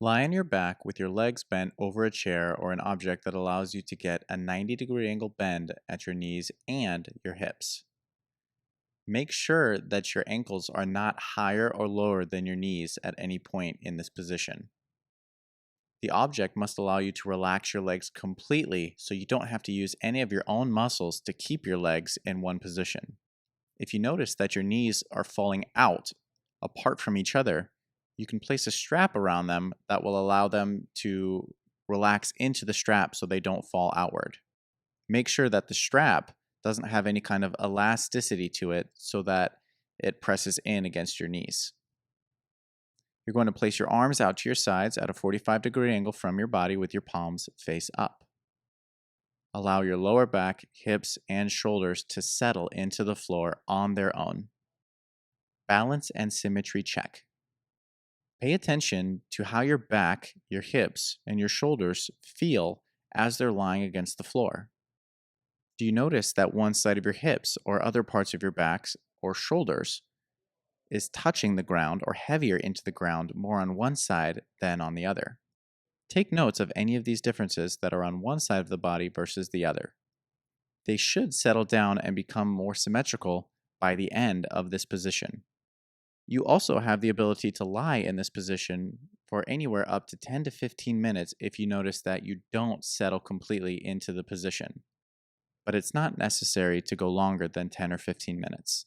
Lie on your back with your legs bent over a chair or an object that allows you to get a 90-degree angle bend at your knees and your hips. Make sure that your ankles are not higher or lower than your knees at any point in this position. The object must allow you to relax your legs completely so you don't have to use any of your own muscles to keep your legs in one position. If you notice that your knees are falling out apart from each other, you can place a strap around them that will allow them to relax into the strap so they don't fall outward. Make sure that the strap doesn't have any kind of elasticity to it so that it presses in against your knees. You're going to place your arms out to your sides at a 45-degree angle from your body with your palms face up. Allow your lower back, hips, and shoulders to settle into the floor on their own. Balance and symmetry check. Pay attention to how your back, your hips, and your shoulders feel as they're lying against the floor. Do you notice that one side of your hips or other parts of your backs or shoulders is touching the ground or heavier into the ground more on one side than on the other? Take notes of any of these differences that are on one side of the body versus the other. They should settle down and become more symmetrical by the end of this position. You also have the ability to lie in this position for anywhere up to 10 to 15 minutes if you notice that you don't settle completely into the position. But it's not necessary to go longer than 10 or 15 minutes.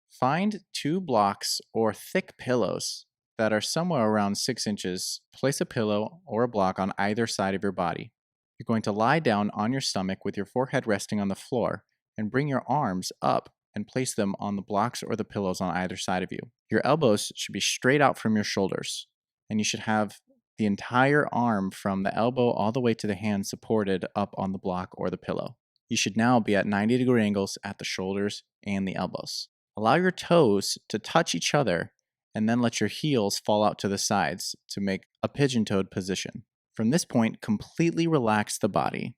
Find two blocks or thick pillows that are somewhere around 6 inches. Place a pillow or a block on either side of your body. You're going to lie down on your stomach with your forehead resting on the floor and bring your arms up and place them on the blocks or the pillows on either side of you. Your elbows should be straight out from your shoulders, and you should have the entire arm from the elbow all the way to the hand supported up on the block or the pillow. You should now be at 90-degree angles at the shoulders and the elbows. Allow your toes to touch each other and then let your heels fall out to the sides to make a pigeon-toed position. From this point, completely relax the body.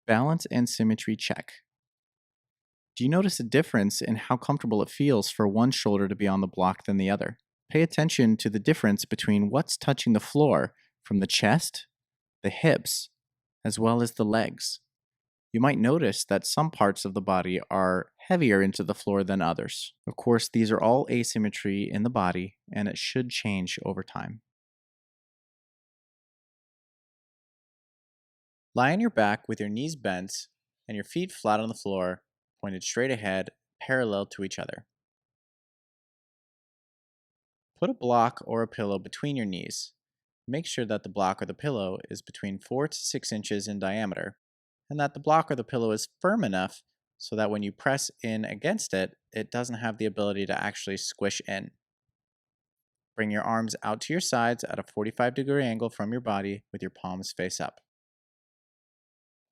Balance and symmetry check. Do you notice a difference in how comfortable it feels for one shoulder to be on the block than the other? Pay attention to the difference between what's touching the floor from the chest, the hips, as well as the legs. You might notice that some parts of the body are heavier into the floor than others. Of course, these are all asymmetry in the body, and it should change over time. Lie on your back with your knees bent and your feet flat on the floor, pointed straight ahead, parallel to each other. Put a block or a pillow between your knees. Make sure that the block or the pillow is between 4 to 6 inches in diameter, and that the block or the pillow is firm enough so that when you press in against it, it doesn't have the ability to actually squish in. Bring your arms out to your sides at a 45-degree angle from your body with your palms face up.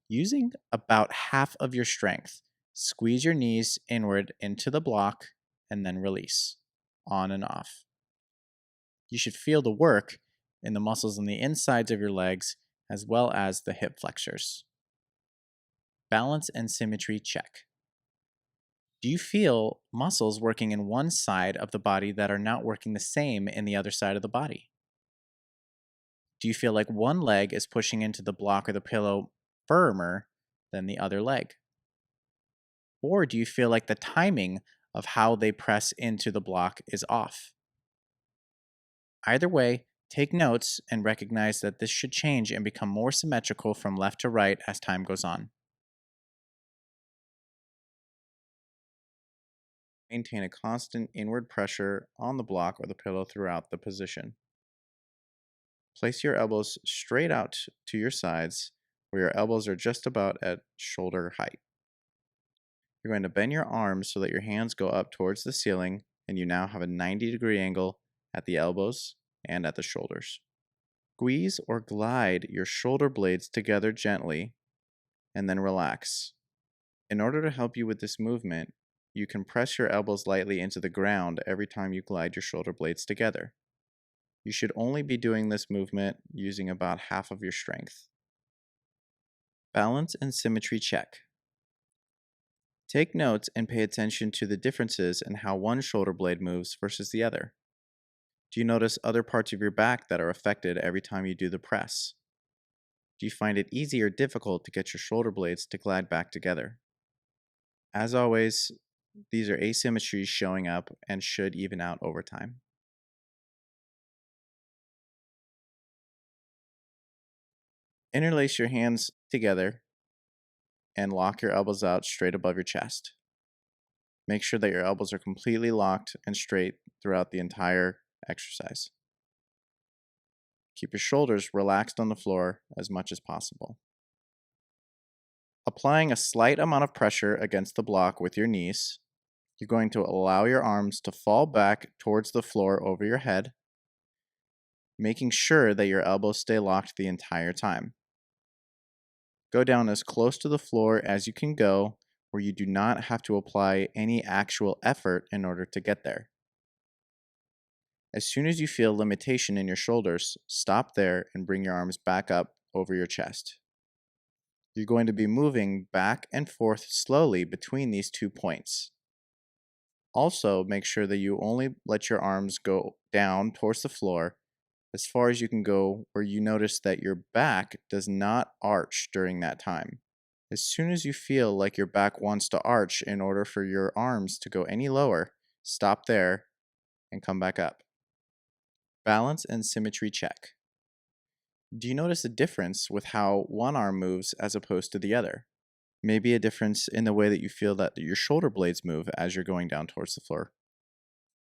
Using about half of your strength, squeeze your knees inward into the block and then release, on and off. You should feel the work in the muscles on the insides of your legs as well as the hip flexors. Balance and symmetry check. Do you feel muscles working in one side of the body that are not working the same in the other side of the body? Do you feel like one leg is pushing into the block or the pillow firmer than the other leg? Or do you feel like the timing of how they press into the block is off? Either way, take notes and recognize that this should change and become more symmetrical from left to right as time goes on. Maintain a constant inward pressure on the block or the pillow throughout the position. Place your elbows straight out to your sides where your elbows are just about at shoulder height. You're going to bend your arms so that your hands go up towards the ceiling and you now have a 90-degree angle at the elbows and at the shoulders. Squeeze or glide your shoulder blades together gently and then relax. In order to help you with this movement, you can press your elbows lightly into the ground every time you glide your shoulder blades together. You should only be doing this movement using about half of your strength. Balance and symmetry check. Take notes and pay attention to the differences in how one shoulder blade moves versus the other. Do you notice other parts of your back that are affected every time you do the press? Do you find it easy or difficult to get your shoulder blades to glide back together? As always, these are asymmetries showing up and should even out over time. Interlace your hands together and lock your elbows out straight above your chest. Make sure that your elbows are completely locked and straight throughout the entire exercise. Keep your shoulders relaxed on the floor as much as possible. Applying a slight amount of pressure against the block with your knees, you're going to allow your arms to fall back towards the floor over your head, making sure that your elbows stay locked the entire time. Go down as close to the floor as you can go, where you do not have to apply any actual effort in order to get there. As soon as you feel limitation in your shoulders, stop there and bring your arms back up over your chest. You're going to be moving back and forth slowly between these 2 points. Also, make sure that you only let your arms go down towards the floor as far as you can go, where you notice that your back does not arch during that time. As soon as you feel like your back wants to arch in order for your arms to go any lower, stop there and come back up. Balance and symmetry check. Do you notice a difference with how one arm moves as opposed to the other? Maybe a difference in the way that you feel that your shoulder blades move as you're going down towards the floor.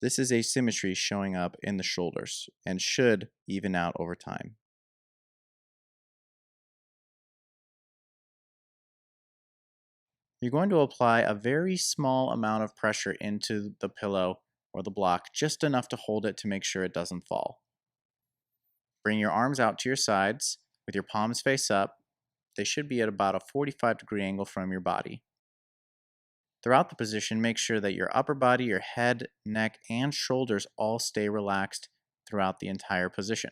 This is asymmetry showing up in the shoulders and should even out over time. You're going to apply a very small amount of pressure into the pillow or the block, just enough to hold it to make sure it doesn't fall. Bring your arms out to your sides with your palms face up. They should be at about a 45-degree angle from your body. Throughout the position, make sure that your upper body, your head, neck, and shoulders all stay relaxed throughout the entire position.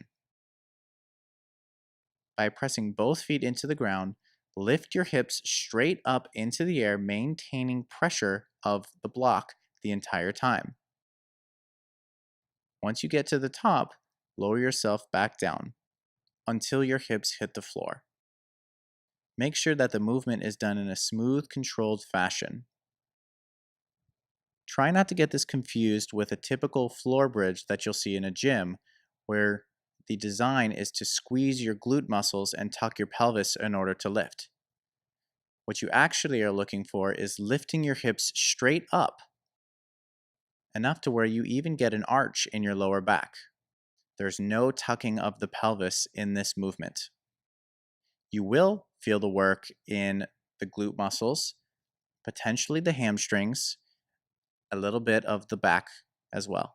By pressing both feet into the ground, lift your hips straight up into the air, maintaining pressure of the block the entire time. Once you get to the top, lower yourself back down until your hips hit the floor. Make sure that the movement is done in a smooth, controlled fashion. Try not to get this confused with a typical floor bridge that you'll see in a gym, where the design is to squeeze your glute muscles and tuck your pelvis in order to lift. What you actually are looking for is lifting your hips straight up, enough to where you even get an arch in your lower back. There's no tucking of the pelvis in this movement. You will feel the work in the glute muscles, potentially the hamstrings, a little bit of the back as well.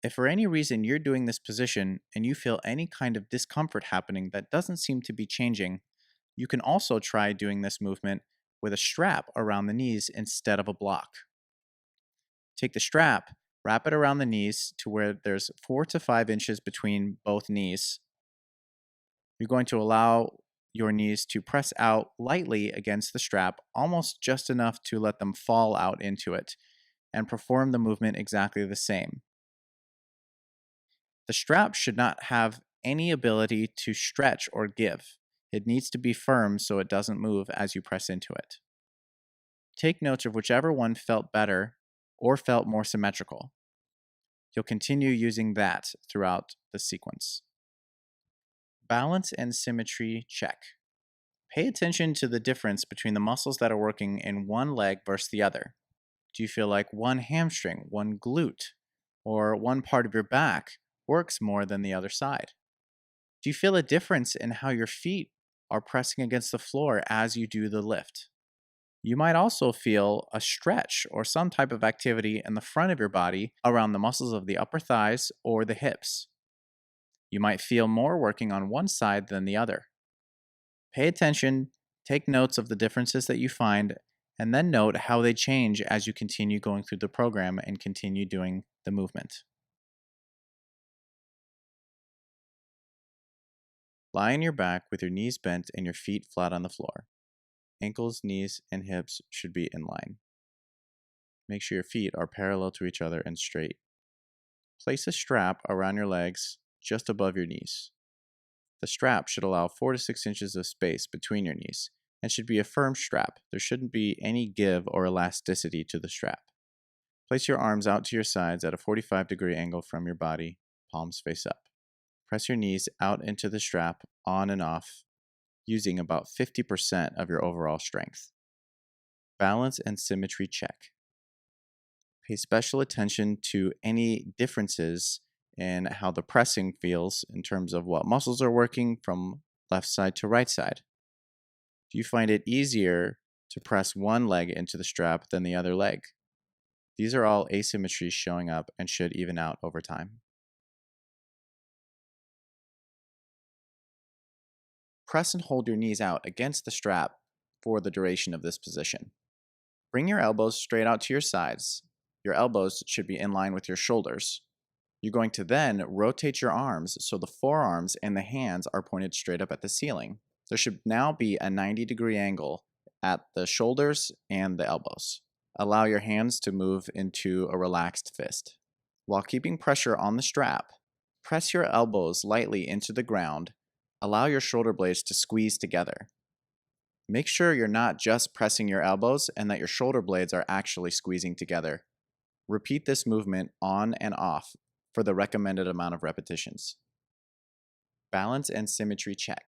If for any reason you're doing this position and you feel any kind of discomfort happening that doesn't seem to be changing, you can also try doing this movement with a strap around the knees instead of a block. Take the strap, wrap it around the knees to where there's 4 to 5 inches between both knees. You're going to allow your knees to press out lightly against the strap, almost just enough to let them fall out into it, and perform the movement exactly the same. The strap should not have any ability to stretch or give. It needs to be firm so it doesn't move as you press into it. Take notes of whichever one felt better or felt more symmetrical. You'll continue using that throughout the sequence. Balance and symmetry check. Pay attention to the difference between the muscles that are working in one leg versus the other. Do you feel like one hamstring, one glute, or one part of your back works more than the other side? Do you feel a difference in how your feet are pressing against the floor as you do the lift? You might also feel a stretch or some type of activity in the front of your body around the muscles of the upper thighs or the hips. You might feel more working on one side than the other. Pay attention, take notes of the differences that you find, and then note how they change as you continue going through the program and continue doing the movement. Lie on your back with your knees bent and your feet flat on the floor. ankles, knees, and hips should be in line. Make sure your feet are parallel to each other and straight. Place a strap around your legs just above your knees. The strap should allow 4 to 6 inches of space between your knees and should be a firm strap. There shouldn't be any give or elasticity to the strap. Place your arms out to your sides at a 45-degree angle from your body, palms face up. Press your knees out into the strap on and off, using about 50% of your overall strength. Balance and symmetry check. Pay special attention to any differences in how the pressing feels in terms of what muscles are working from left side to right side. Do you find it easier to press one leg into the strap than the other leg? These are all asymmetries showing up and should even out over time. Press and hold your knees out against the strap for the duration of this position. Bring your elbows straight out to your sides. Your elbows should be in line with your shoulders. You're going to then rotate your arms so the forearms and the hands are pointed straight up at the ceiling. There should now be a 90-degree angle at the shoulders and the elbows. Allow your hands to move into a relaxed fist. While keeping pressure on the strap, press your elbows lightly into the ground. Allow your shoulder blades to squeeze together. Make sure you're not just pressing your elbows and that your shoulder blades are actually squeezing together. Repeat this movement on and off for the recommended amount of repetitions. Balance and symmetry check.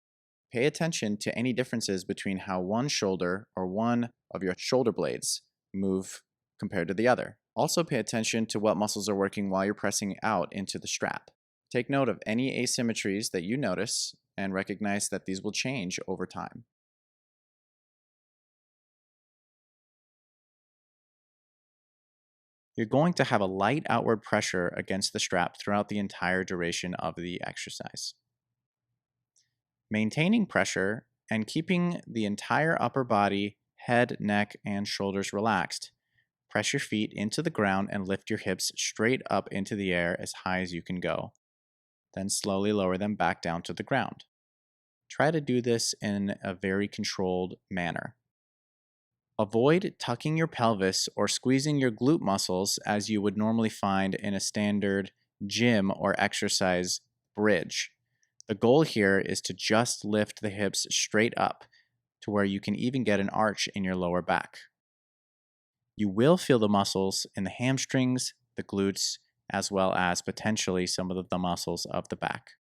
Pay attention to any differences between how one shoulder or one of your shoulder blades move compared to the other. Also pay attention to what muscles are working while you're pressing out into the strap. Take note of any asymmetries that you notice and recognize that these will change over time. You're going to have a light outward pressure against the strap throughout the entire duration of the exercise. Maintaining pressure and keeping the entire upper body, head, neck, and shoulders relaxed. Press your feet into the ground and lift your hips straight up into the air as high as you can go. Then slowly lower them back down to the ground. Try to do this in a very controlled manner. Avoid tucking your pelvis or squeezing your glute muscles as you would normally find in a standard gym or exercise bridge. The goal here is to just lift the hips straight up to where you can even get an arch in your lower back. You will feel the muscles in the hamstrings, the glutes, as well as potentially some of the muscles of the back.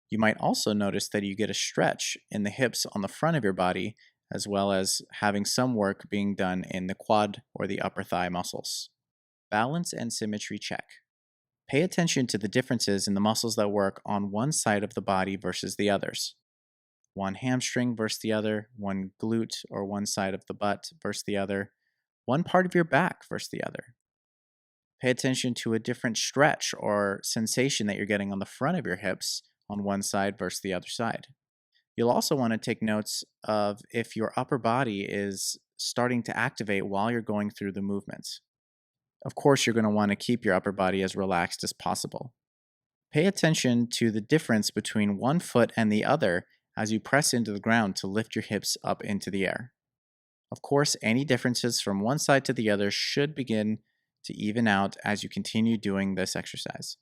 You might also notice that you get a stretch in the hips on the front of your body, as well as having some work being done in the quad or the upper thigh muscles. Balance and symmetry check. Pay attention to the differences in the muscles that work on one side of the body versus the others. One hamstring versus the other, one glute or one side of the butt versus the other, one part of your back versus the other. Pay attention to a different stretch or sensation that you're getting on the front of your hips on one side versus the other side. You'll also want to take notes of if your upper body is starting to activate while you're going through the movements. Of course, you're going to want to keep your upper body as relaxed as possible. Pay attention to the difference between one foot and the other as you press into the ground to lift your hips up into the air. Of course, any differences from one side to the other should begin to even out as you continue doing this exercise.